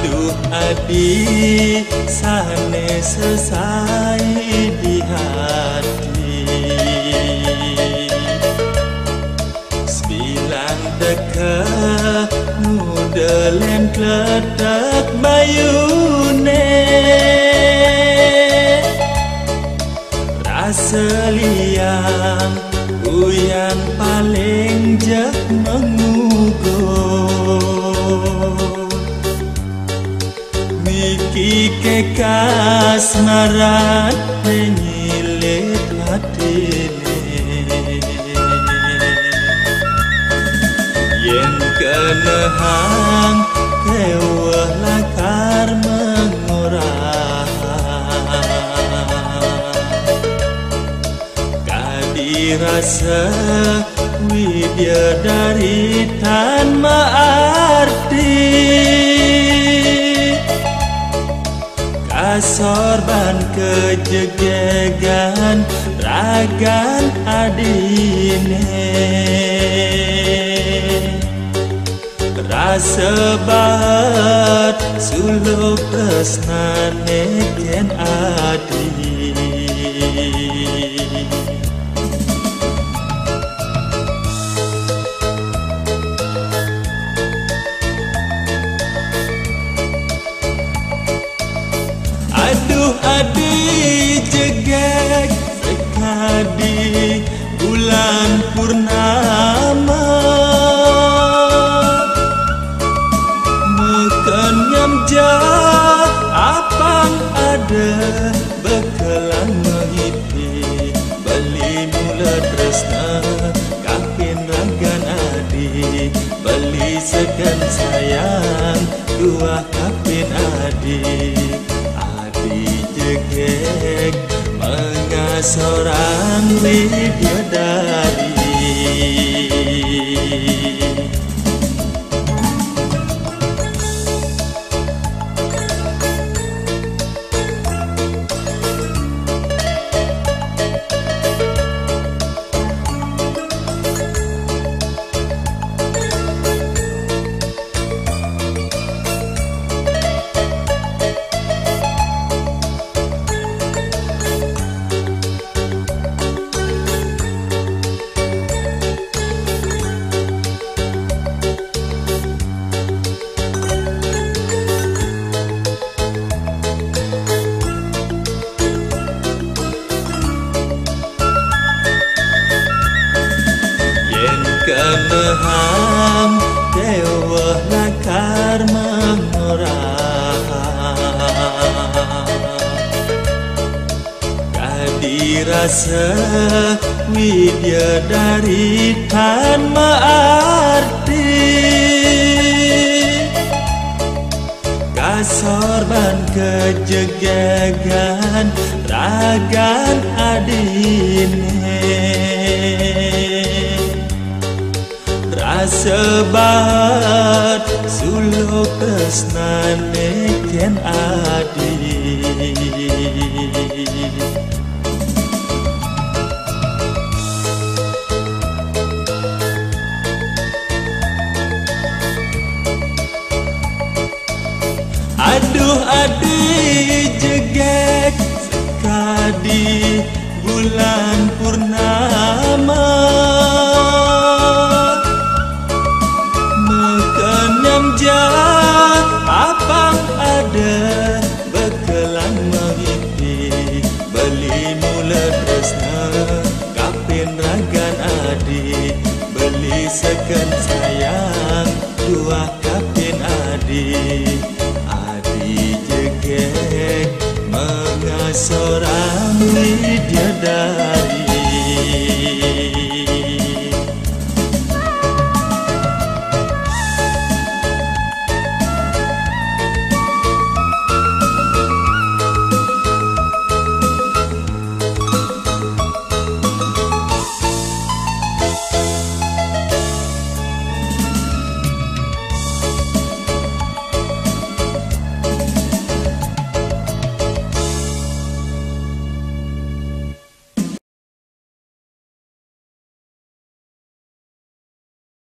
Aduh adi sane selesai di hati, sembilan deka mudelen kletak bayune, rasa liang uyan paling jak mengugo. Miki kekas marat menyilit hatine, yen kenehang kewah lakar mengorah, kadirasa widya-dari tanpa arti, kasorban kejegegan ragan adine, rasa bahat suluk tresnane ken adi. Aduh adi jegek sekadi bulan purnama, mekenyam jah apang ada bekelang menghipi, beli mula tresna kapin ragan adi, beli segan sayang dua kapin adi. Jegek mengasorang widya-dari, kenehang dewa lakar mengorah, kadirasa widya-dari tanpa arti, kasorban kejegegan ragan adine, rasa bahat suluk tresnane ken adi. Aduh adi jegek sekadi bulan purnama, jah apang ada bekelang menghipi, beli mula tresna kapin ragan adi, beli segan sayang dua kapin adi. Adi jegek mengasorang widya-dari,